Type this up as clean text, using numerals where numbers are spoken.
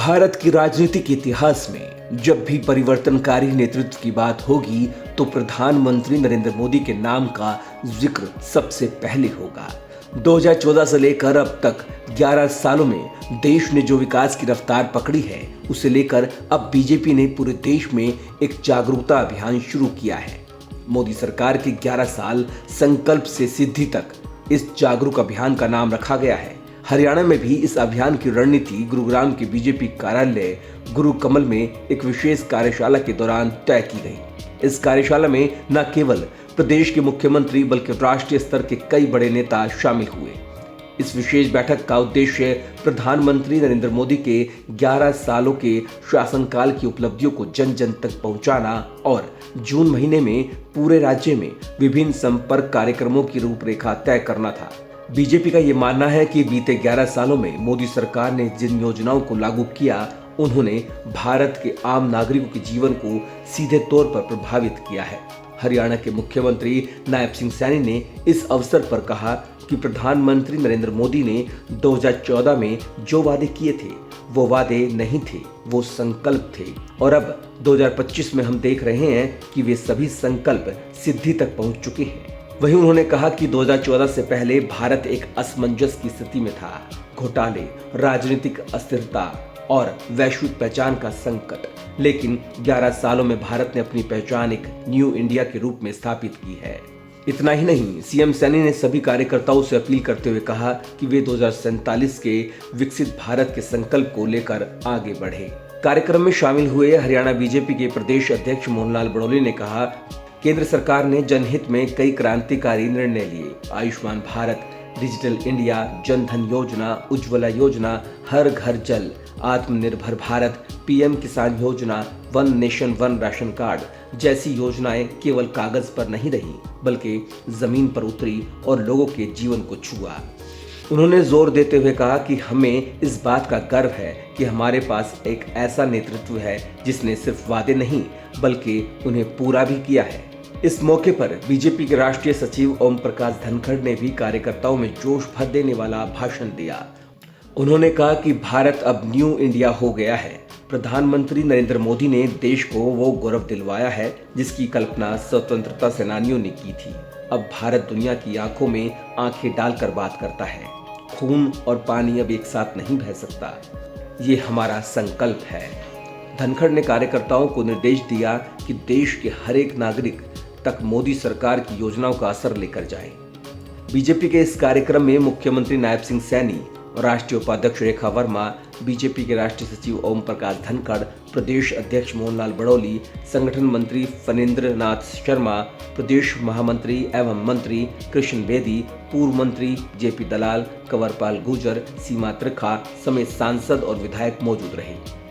भारत की राजनीतिक इतिहास में जब भी परिवर्तनकारी नेतृत्व की बात होगी तो प्रधानमंत्री नरेंद्र मोदी के नाम का जिक्र सबसे पहले होगा। 2014 से लेकर अब तक 11 सालों में देश ने जो विकास की रफ्तार पकड़ी है, उसे लेकर अब बीजेपी ने पूरे देश में एक जागरूकता अभियान शुरू किया है। मोदी सरकार के 11 साल संकल्प से सिद्धि तक इस जागरूक अभियान का नाम रखा गया है। हरियाणा में भी इस अभियान की रणनीति गुरुग्राम के बीजेपी कार्यालय गुरु कमल में एक विशेष कार्यशाला के दौरान तय की गई। इस कार्यशाला में न केवल प्रदेश के मुख्यमंत्री बल्कि राष्ट्रीय स्तर के कई बड़े नेता शामिल हुए। इस विशेष बैठक का उद्देश्य प्रधानमंत्री नरेंद्र मोदी के 11 सालों के शासनकाल की उपलब्धियों को जन जन तक पहुंचाना और जून महीने में पूरे राज्य में विभिन्न संपर्क कार्यक्रमों की रूपरेखा तय करना था। बीजेपी का ये मानना है कि बीते 11 सालों में मोदी सरकार ने जिन योजनाओं को लागू किया, उन्होंने भारत के आम नागरिकों के जीवन को सीधे तौर पर प्रभावित किया है। हरियाणा के मुख्यमंत्री नायब सिंह सैनी ने इस अवसर पर कहा कि प्रधानमंत्री नरेंद्र मोदी ने 2014 में जो वादे किए थे, वो वादे नहीं थे, वो संकल्प थे। और अब 2025 में हम देख रहे हैं कि वे सभी संकल्प सिद्धि तक पहुंच चुके हैं। वहीं उन्होंने कहा कि 2014 से पहले भारत एक असमंजस की स्थिति में था। घोटाले, राजनीतिक अस्थिरता और वैश्विक पहचान का संकट। लेकिन 11 सालों में भारत ने अपनी पहचान एक न्यू इंडिया के रूप में स्थापित की है। इतना ही नहीं, सीएम सैनी ने सभी कार्यकर्ताओं से अपील करते हुए कहा कि वे 2047 के विकसित भारत के संकल्प को लेकर आगे बढ़े। कार्यक्रम में शामिल हुए हरियाणा बीजेपी के प्रदेश अध्यक्ष मोहनलाल बड़ौली ने कहा, केंद्र सरकार ने जनहित में कई क्रांतिकारी निर्णय लिए। आयुष्मान भारत, डिजिटल इंडिया, जन धन योजना, उज्ज्वला योजना, हर घर जल, आत्मनिर्भर भारत, पीएम किसान योजना, one nation one ration card जैसी योजनाएं केवल कागज पर नहीं रही, बल्कि जमीन पर उतरी और लोगों के जीवन को छुआ। उन्होंने जोर देते हुए कहा कि हमें इस बात का गर्व है कि हमारे पास एक ऐसा नेतृत्व है जिसने सिर्फ वादे नहीं बल्कि उन्हें पूरा भी किया है। इस मौके पर बीजेपी के राष्ट्रीय सचिव ओम प्रकाश धनखड़ ने भी कार्यकर्ताओं में जोश भर देने वाला भाषण दिया। उन्होंने कहा कि भारत अब न्यू इंडिया हो गया है। प्रधानमंत्री नरेंद्र मोदी ने देश को वो गौरव दिलवाया है जिसकी कल्पना स्वतंत्रता सेनानियों ने की थी। अब भारत दुनिया की आंखों में आंखें डालकर बात करता है। खून और पानी अब एक साथ नहीं बह सकता, ये हमारा संकल्प है। धनखड़ ने कार्यकर्ताओं को निर्देश दिया कि देश के हर एक नागरिक तक मोदी सरकार की योजनाओं का असर लेकर जाए। बीजेपी के इस कार्यक्रम में मुख्यमंत्री नायब सिंह सैनी, राष्ट्रीय उपाध्यक्ष रेखा वर्मा, बीजेपी के राष्ट्रीय सचिव ओम प्रकाश धनखड़, प्रदेश अध्यक्ष मोहनलाल बड़ौली, संगठन मंत्री फणींद्र नाथ शर्मा, प्रदेश महामंत्री एवं मंत्री कृष्ण बेदी, पूर्व मंत्री जेपी दलाल, कंवरपाल गुर्जर, सीमा त्रिखा समेत सांसद और विधायक मौजूद रहे।